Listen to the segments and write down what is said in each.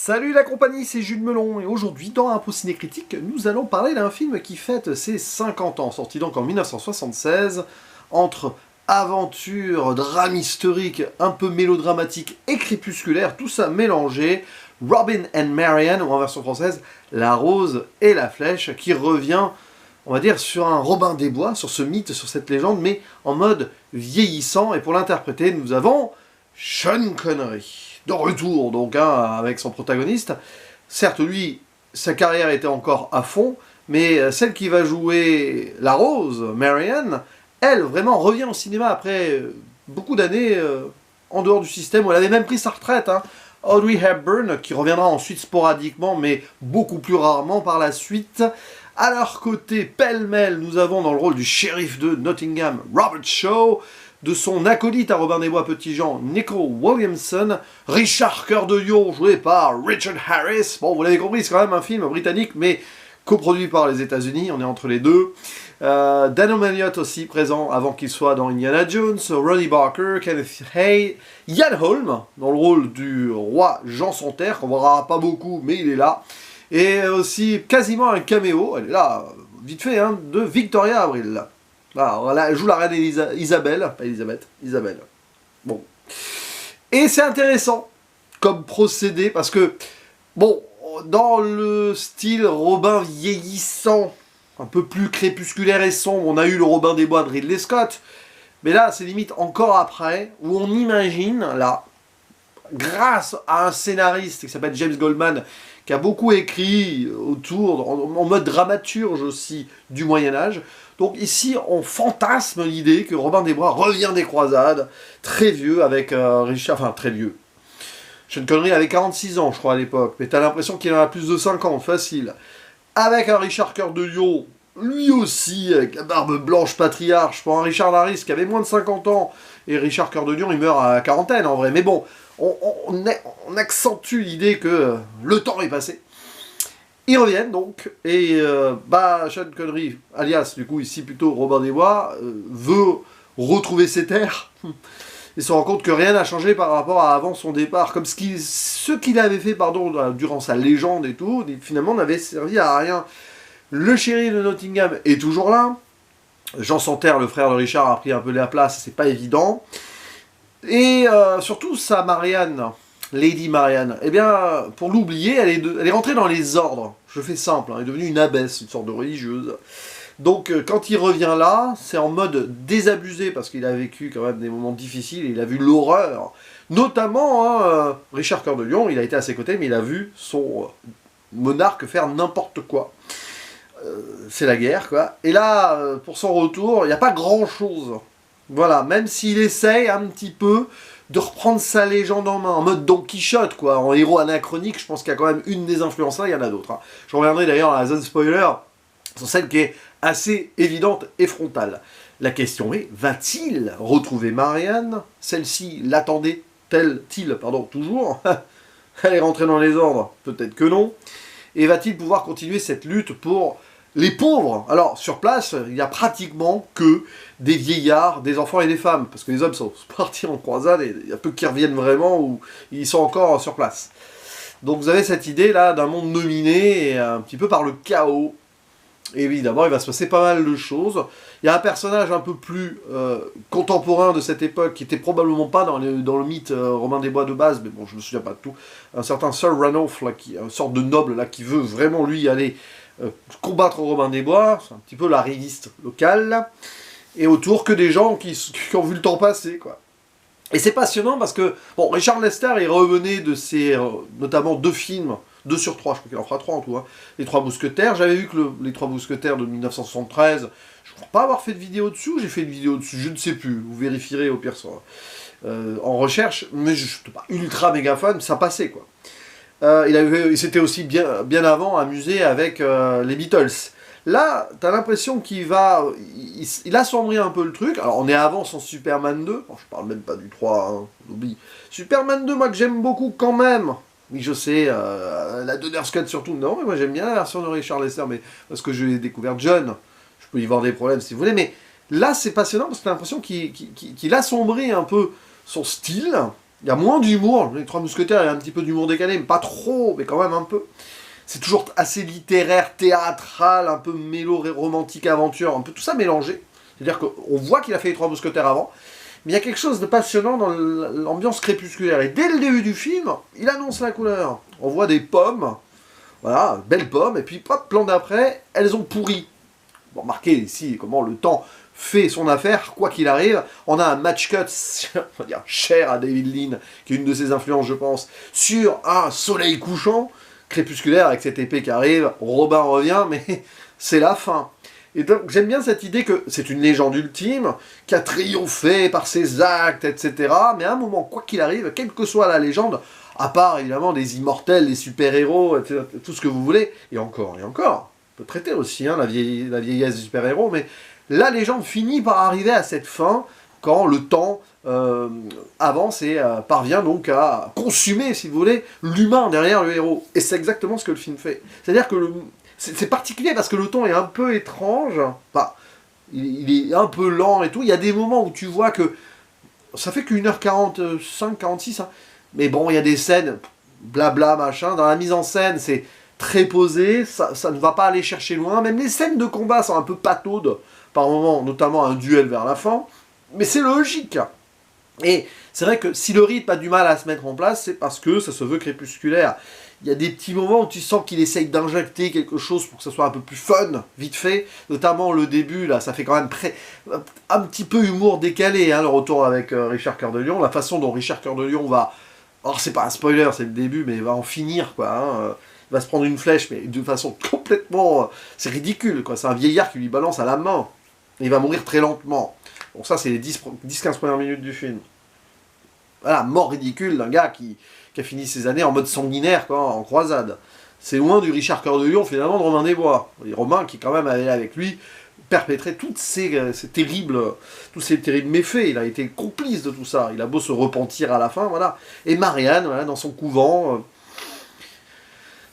Salut la compagnie, c'est Jules Melon, et aujourd'hui, dans Impro Ciné Critique, nous allons parler d'un film qui fête ses 50 ans, sorti donc en 1976, entre aventure, drame historique, un peu mélodramatique et crépusculaire, tout ça mélangé, Robin and Marian, ou en version française, La Rose et la Flèche, qui revient, on va dire, sur un Robin des Bois, sur ce mythe, sur cette légende, mais en mode vieillissant, et pour l'interpréter, nous avons Sean Connery. De retour, donc, avec son protagoniste. Certes, lui, sa carrière était encore à fond, mais celle qui va jouer la Rose, Marianne, elle, vraiment, revient au cinéma après beaucoup d'années en dehors du système, où elle avait même pris sa retraite. Audrey Hepburn, qui reviendra ensuite sporadiquement, mais beaucoup plus rarement par la suite. À leur côté, pêle-mêle, nous avons dans le rôle du shérif de Nottingham, Robert Shaw, de son acolyte à Robin des Bois Petit-Jean, Nico Williamson, Richard Cœur de Lion, joué par Richard Harris. Bon, vous l'avez compris, c'est quand même un film britannique, mais coproduit par les États-Unis, on est entre les deux. Dan O'Malley aussi présent avant qu'il soit dans Indiana Jones, Ronnie Barker, Kenneth Hay, Ian Holm, dans le rôle du roi Jean sans Terre, qu'on verra pas beaucoup, mais il est là. Et aussi quasiment un caméo, elle est là, vite fait, de Victoria Abril. Alors, là, elle joue la reine Isabelle, pas Elisabeth, Isabelle. Bon. Et c'est intéressant comme procédé, parce que, bon, dans le style Robin vieillissant, un peu plus crépusculaire et sombre, on a eu le Robin des Bois de Ridley Scott, mais là, c'est limite encore après, où on imagine, là, grâce à un scénariste qui s'appelle James Goldman, qui a beaucoup écrit autour, en mode dramaturge aussi, du Moyen-Âge. Donc ici, on fantasme l'idée que Robin des Bois revient des croisades, très vieux, avec Richard... Enfin, très vieux. Sean Connery avait 46 ans, je crois, à l'époque, mais t'as l'impression qu'il en a plus de 50, facile. Avec un Richard Cœur de Lion, lui aussi, avec la barbe blanche patriarche, pour un Richard Harris qui avait moins de 50 ans, et Richard Cœur de Lion, il meurt à la quarantaine, en vrai. Mais bon, on accentue l'idée que le temps est passé. Ils reviennent donc, et Sean Connery, alias du coup ici plutôt Robin des Bois, veut retrouver ses terres, et se rend compte que rien n'a changé par rapport à avant son départ, comme ce qu'il avait fait durant sa légende et tout, finalement n'avait servi à rien. Le shérif de Nottingham est toujours là, Jean sans Terre, le frère de Richard, a pris un peu la place, c'est pas évident, et surtout sa Marianne, Lady Marianne, eh bien, pour l'oublier, elle est rentrée dans les ordres. Je fais simple, elle est devenue une abbesse, une sorte de religieuse. Donc, quand il revient là, c'est en mode désabusé, parce qu'il a vécu quand même des moments difficiles, et il a vu l'horreur. Notamment, Richard Cœur de Lion, il a été à ses côtés, mais il a vu son monarque faire n'importe quoi. C'est la guerre, quoi. Et là, pour son retour, il n'y a pas grand-chose. Voilà, même s'il essaye un petit peu de reprendre sa légende en main, en mode Don Quichotte, quoi, en héros anachronique. Je pense qu'il y a quand même une des influences là, il y en a d'autres. Je reviendrai d'ailleurs à la zone spoiler, sur celle qui est assez évidente et frontale. La question est, va-t-il retrouver Marianne? Celle-ci l'attendait-il, toujours? Elle est rentrée dans les ordres? Peut-être que non. Et va-t-il pouvoir continuer cette lutte pour les pauvres? Alors, sur place, il n'y a pratiquement que des vieillards, des enfants et des femmes, parce que les hommes sont partis en croisade, et il y a peu qui reviennent vraiment, ou ils sont encore sur place. Donc vous avez cette idée, là, d'un monde dominé, et un petit peu par le chaos. Et évidemment, il va se passer pas mal de choses. Il y a un personnage un peu plus contemporain de cette époque, qui était probablement pas dans le mythe Robin des Bois de base, mais bon, je me souviens pas de tout. Un certain Sir Ranulph, là, une sorte de noble, là, qui veut vraiment, lui, aller combattre Robin des Bois, c'est un petit peu l'arriviste local, là. Et autour que des gens qui ont vu le temps passer, quoi. Et c'est passionnant parce que, bon, Richard Lester, il revenait de ses, notamment 2 films, 2 sur 3, je crois qu'il en fera 3 en tout, Les Trois Mousquetaires. J'avais vu que Les Trois Mousquetaires de 1973, je ne crois pas avoir fait de vidéo dessus, ou j'ai fait une vidéo dessus, je ne sais plus, vous vérifierez au pire en recherche, mais je ne suis pas ultra méga fan, ça passait, quoi. Il s'était aussi bien avant amusé avec les Beatles. Là, t'as l'impression qu'il va... Il assombrit un peu le truc. Alors, on est avant son Superman 2. Bon, je parle même pas du 3, on oublie. Superman 2, moi, que j'aime beaucoup quand même. Oui, je sais, la Donner's Cut surtout. Non, mais moi, j'aime bien la version de Richard Lester, mais parce que je l'ai découvert jeune. Je peux y voir des problèmes si vous voulez, mais là, c'est passionnant parce que t'as l'impression qu'il assombrit un peu son style. Il y a moins d'humour, les Trois Mousquetaires, il y a un petit peu d'humour décalé, mais pas trop, mais quand même un peu. C'est toujours assez littéraire, théâtral, un peu romantique, aventure, un peu tout ça mélangé. C'est-à-dire qu'on voit qu'il a fait les Trois Mousquetaires avant, mais il y a quelque chose de passionnant dans l'ambiance crépusculaire. Et dès le début du film, il annonce la couleur. On voit des pommes, voilà, belles pommes, et puis hop, plan d'après, elles ont pourri. Bon, remarquez ici comment le temps fait son affaire, quoi qu'il arrive. On a un match cut, on va dire, cher à David Lean, qui est une de ses influences, je pense, sur un soleil couchant, crépusculaire, avec cette épée qui arrive. Robin revient, mais c'est la fin. Et donc j'aime bien cette idée que c'est une légende ultime, qui a triomphé par ses actes, etc. Mais à un moment, quoi qu'il arrive, quelle que soit la légende, à part évidemment des immortels, des super-héros, tout ce que vous voulez, et encore, on peut traiter aussi la vieillesse des super-héros, mais la légende finit par arriver à cette fin, quand le temps avance et parvient donc à consumer, si vous voulez, l'humain derrière le héros. Et c'est exactement ce que le film fait. C'est-à-dire que c'est particulier parce que le ton est un peu étrange, enfin, il est un peu lent et tout. Il y a des moments où tu vois que ça fait qu'1h45, 46, hein. Mais bon, il y a des scènes, blabla, machin. Dans la mise en scène, c'est très posé, ça ne va pas aller chercher loin. Même les scènes de combat sont un peu pataudes par moments, notamment un duel vers la fin. Mais c'est logique. Et c'est vrai que si le rythme a du mal à se mettre en place, c'est parce que ça se veut crépusculaire. Il y a des petits moments où tu sens qu'il essaye d'injecter quelque chose pour que ça soit un peu plus fun, vite fait. Notamment le début, là, ça fait quand même un petit peu humour décalé, hein, le retour avec Richard Cœur de Lion. La façon dont Richard Cœur de Lion va... Alors c'est pas un spoiler, c'est le début, mais il va en finir, quoi. Hein. Il va se prendre une flèche, mais de façon complètement... c'est ridicule, quoi. C'est un vieillard qui lui balance à la main. Et il va mourir très lentement. Bon, ça, c'est les 10-15 premières minutes du film. Voilà, mort ridicule d'un gars qui a fini ses années en mode sanguinaire, quoi, en croisade. C'est loin du Richard Cœur de Lion, finalement, de Robin des Bois. Et Robin, qui quand même avait avec lui perpétré tous ces terribles méfaits. Il a été complice de tout ça. Il a beau se repentir à la fin, voilà. Et Marianne, voilà, dans son couvent,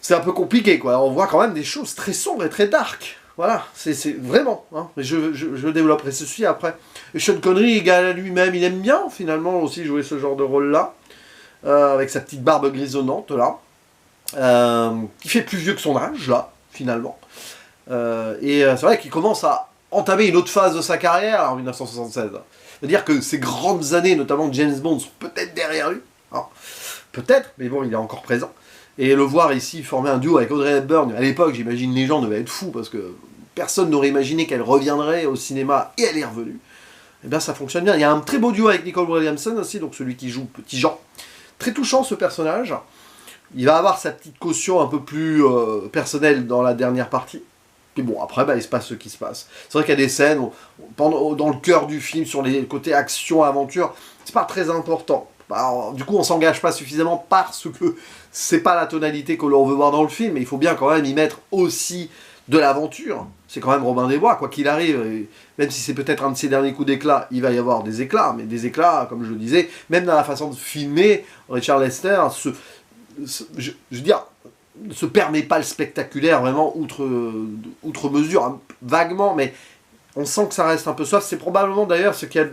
c'est un peu compliqué, quoi. On voit quand même des choses très sombres et très dark. Voilà, c'est vraiment, hein. Je développerai ceci après. Et Sean Connery, égal lui-même, il aime bien finalement aussi jouer ce genre de rôle-là, avec sa petite barbe grisonnante là, qui fait plus vieux que son âge là, finalement. C'est vrai qu'il commence à entamer une autre phase de sa carrière en 1976. C'est-à-dire que ses grandes années, notamment James Bond, sont peut-être derrière lui. Hein. Peut-être, mais bon, il est encore présent. Et le voir ici former un duo avec Audrey Hepburn, à l'époque, j'imagine les gens devaient être fous, parce que personne n'aurait imaginé qu'elle reviendrait au cinéma, et elle est revenue. Et bien ça fonctionne bien. Il y a un très beau duo avec Nicole Williamson aussi, donc celui qui joue Petit Jean. Très touchant ce personnage. Il va avoir sa petite caution un peu plus personnelle dans la dernière partie. Et bon, après, il se passe ce qui se passe. C'est vrai qu'il y a des scènes, dans le cœur du film, sur les côtés action-aventure, c'est pas très important. Alors, du coup, on s'engage pas suffisamment parce que c'est pas la tonalité que l'on veut voir dans le film, mais il faut bien quand même y mettre aussi de l'aventure. C'est quand même Robin des Bois, quoi qu'il arrive, et même si c'est peut-être un de ses derniers coups d'éclat, il va y avoir des éclats, mais des éclats, comme je le disais, même dans la façon de filmer, Richard Lester, je veux dire, ne se permet pas le spectaculaire vraiment outre mesure, hein, vaguement, mais on sent que ça reste un peu soft. C'est probablement d'ailleurs ce qui a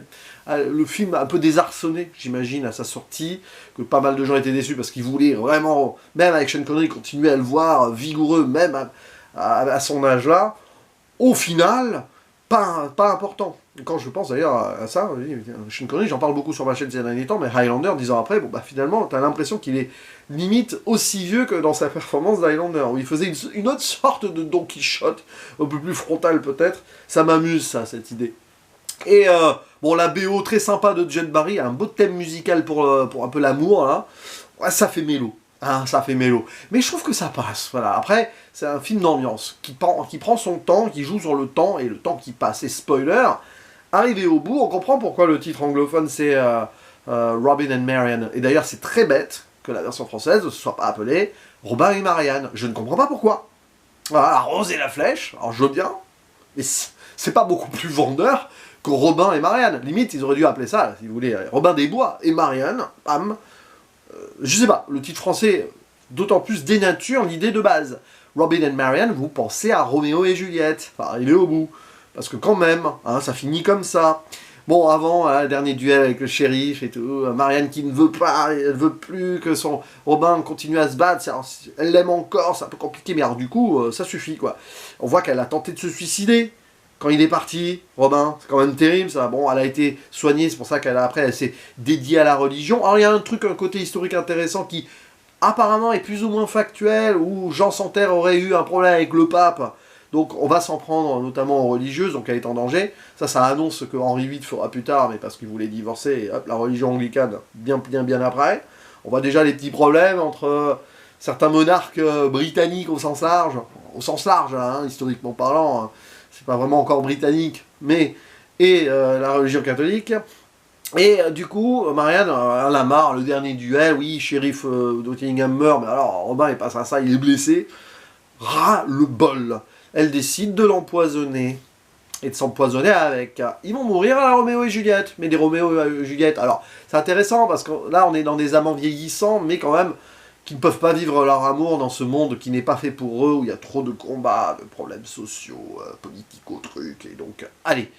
le film un peu désarçonné, j'imagine, à sa sortie, que pas mal de gens étaient déçus parce qu'ils voulaient vraiment, même avec Sean Connery, continuer à le voir vigoureux, même à son âge-là. Au final, pas important. Quand je pense d'ailleurs à ça, Sean Connery, j'en parle beaucoup sur ma chaîne ces derniers temps, mais Highlander, 10 ans après, finalement, t'as l'impression qu'il est limite aussi vieux que dans sa performance d'Highlander, où il faisait une autre sorte de Don Quichotte, un peu plus frontal peut-être. Ça m'amuse, ça, cette idée. Et la BO très sympa de John Barry, un beau thème musical pour un peu l'amour, là. Ouais, ça fait mélo. Hein, ça fait mélo. Mais je trouve que ça passe. Voilà. Après, c'est un film d'ambiance qui prend son temps, qui joue sur le temps et le temps qui passe. Et spoiler, arrivé au bout, on comprend pourquoi le titre anglophone c'est Robin and Marian. Et d'ailleurs, c'est très bête que la version française ne se soit pas appelée Robin et Marianne. Je ne comprends pas pourquoi. Voilà, la rose et la flèche, alors je veux bien, mais c'est pas beaucoup plus vendeur que Robin et Marianne. Limite, ils auraient dû appeler ça, si vous voulez, Robin des Bois et Marianne, bam. Je sais pas, le titre français, d'autant plus dénature l'idée de base. Robin and Marianne, vous pensez à Roméo et Juliette, enfin, arrivé au bout. Parce que quand même, hein, ça finit comme ça. Bon, avant, le dernier duel avec le shérif et tout, Marianne qui ne veut pas, elle veut plus que son Robin continue à se battre, alors, elle l'aime encore, c'est un peu compliqué, mais alors du coup, ça suffit, quoi. On voit qu'elle a tenté de se suicider quand il est parti, Robin, c'est quand même terrible, ça. Bon, elle a été soignée, c'est pour ça qu'après, elle s'est dédiée à la religion. Alors, il y a un côté historique intéressant qui, apparemment, est plus ou moins factuel, où Jean Santerre aurait eu un problème avec le pape. Donc on va s'en prendre notamment aux religieuses, donc elle est en danger. Ça annonce ce que Henri VIII fera plus tard, mais parce qu'il voulait divorcer, et hop, la religion anglicane, bien après. On voit déjà les petits problèmes entre certains monarques britanniques au sens large, là, hein, historiquement parlant, hein. C'est pas vraiment encore britannique, mais et la religion catholique. Et du coup, Marianne, elle a marre, le dernier duel, oui, shérif d'Ottingham meurt, mais alors Robin il passe à ça, il est blessé. Ras le bol. Elle décide de l'empoisonner et de s'empoisonner avec. Ils vont mourir à la Roméo et Juliette, mais des Roméo et Juliette. Alors, c'est intéressant parce que là, on est dans des amants vieillissants, mais quand même, qui ne peuvent pas vivre leur amour dans ce monde qui n'est pas fait pour eux, où il y a trop de combats, de problèmes sociaux, politico, trucs, et donc, allez.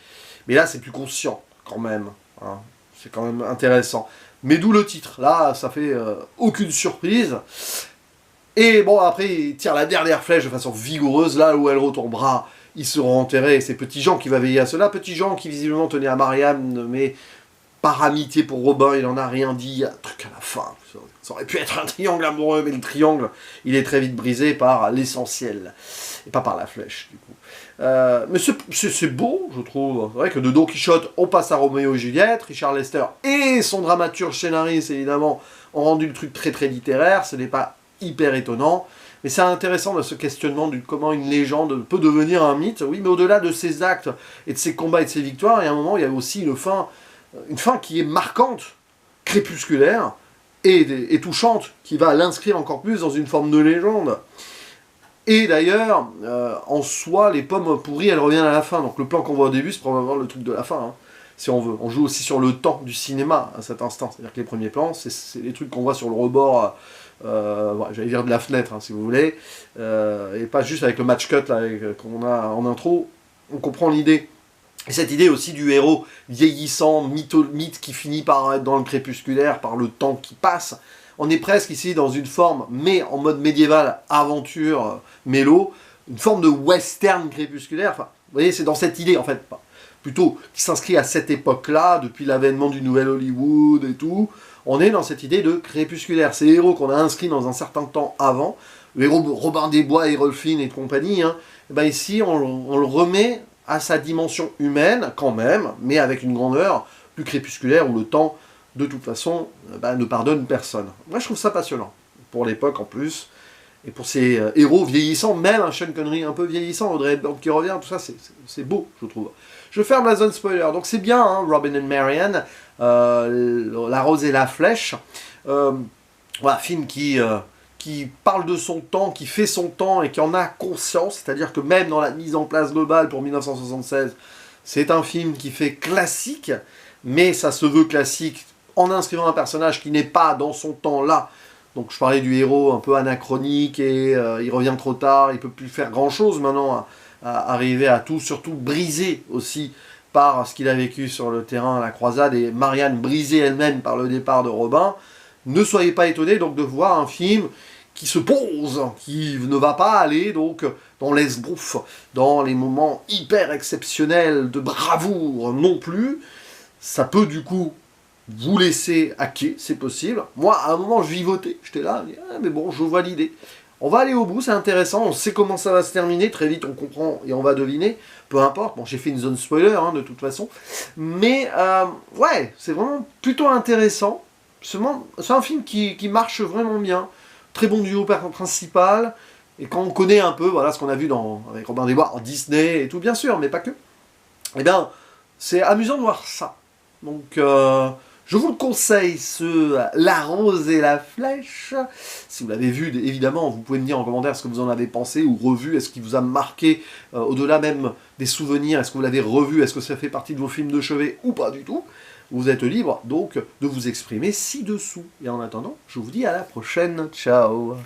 Mais là, c'est plus conscient, quand même. Hein. C'est quand même intéressant. Mais d'où le titre. Là, ça fait aucune surprise. Et bon, après, il tire la dernière flèche de façon vigoureuse, là où elle retombera, ils seront enterrés. C'est Petit Jean qui va veiller à cela. Petit Jean qui visiblement tenait à Marianne, mais par amitié pour Robin, il n'en a rien dit. Il y a un truc à la fin. Ça aurait pu être un triangle amoureux, mais le triangle, il est très vite brisé par l'essentiel. Et pas par la flèche, du coup. Mais c'est beau, je trouve. C'est vrai que de Don Quichotte, on passe à Roméo et Juliette. Richard Lester et son dramaturge scénariste, évidemment, ont rendu le truc très très littéraire. Ce n'est pas hyper étonnant, mais c'est intéressant de ce questionnement de comment une légende peut devenir un mythe. Oui, mais au-delà de ses actes et de ses combats et de ses victoires, il y a un moment, il y a aussi une fin qui est marquante, crépusculaire et touchante, qui va l'inscrire encore plus dans une forme de légende. Et d'ailleurs, en soi, les pommes pourries, elles reviennent à la fin. Donc le plan qu'on voit au début, c'est probablement le truc de la fin, hein, si on veut. On joue aussi sur le temps du cinéma à cet instant. C'est-à-dire que les premiers plans, c'est les trucs qu'on voit sur le rebord. J'allais dire de la fenêtre, hein, si vous voulez, et pas juste avec le match cut qu'on a en intro. On comprend l'idée. Et cette idée aussi du héros vieillissant, mythe qui finit par être dans le crépusculaire, par le temps qui passe. On est presque ici dans une forme, mais en mode médiéval, aventure, mélo, une forme de western crépusculaire. Enfin, vous voyez, c'est dans cette idée, en fait, plutôt qui s'inscrit à cette époque-là, depuis l'avènement du nouvel Hollywood et tout. On est dans cette idée de crépusculaire. Ces héros qu'on a inscrits dans un certain temps avant, le héros Robin des Bois, Hérolfine et compagnie, hein, et ben ici on le remet à sa dimension humaine, quand même, mais avec une grandeur plus crépusculaire, où le temps, de toute façon, ne pardonne personne. Moi je trouve ça passionnant, pour l'époque en plus, et pour ces héros vieillissants, même un Sean Connery un peu vieillissant, Audrey Hepburn qui revient, tout ça, c'est beau, je trouve. Je ferme la zone spoiler, donc c'est bien, hein, Robin and Marianne, La Rose et la Flèche, voilà, film qui parle de son temps, qui fait son temps et qui en a conscience, c'est-à-dire que même dans la mise en place globale pour 1976, c'est un film qui fait classique, mais ça se veut classique en inscrivant un personnage qui n'est pas dans son temps là. Donc je parlais du héros un peu anachronique et il revient trop tard, il peut plus faire grand-chose maintenant à arriver à tout, surtout brisé aussi par ce qu'il a vécu sur le terrain à la croisade, et Marianne brisée elle-même par le départ de Robin. Ne soyez pas étonnés donc de voir un film qui se pose, qui ne va pas aller donc dans l'esbrouf, dans les moments hyper exceptionnels de bravoure non plus. Ça peut du coup vous laisser hacker, c'est possible. Moi, à un moment, je vivotais, j'étais là, mais bon, je vois l'idée. On va aller au bout, c'est intéressant, on sait comment ça va se terminer, très vite on comprend et on va deviner, peu importe, bon j'ai fait une zone spoiler hein, de toute façon, mais ouais, c'est vraiment plutôt intéressant, c'est un film qui marche vraiment bien, très bon duo principal, et quand on connaît un peu, voilà ce qu'on a vu avec Robin des Bois, en Disney et tout bien sûr, mais pas que, eh bien c'est amusant de voir ça, donc... je vous le conseille, La Rose et la Flèche. Si vous l'avez vu, évidemment, vous pouvez me dire en commentaire ce que vous en avez pensé ou revu. Est-ce qu'il vous a marqué, au-delà même des souvenirs? Est-ce que vous l'avez revu? Est-ce que ça fait partie de vos films de chevet ou pas du tout? Vous êtes libre, donc, de vous exprimer ci-dessous. Et en attendant, je vous dis à la prochaine. Ciao!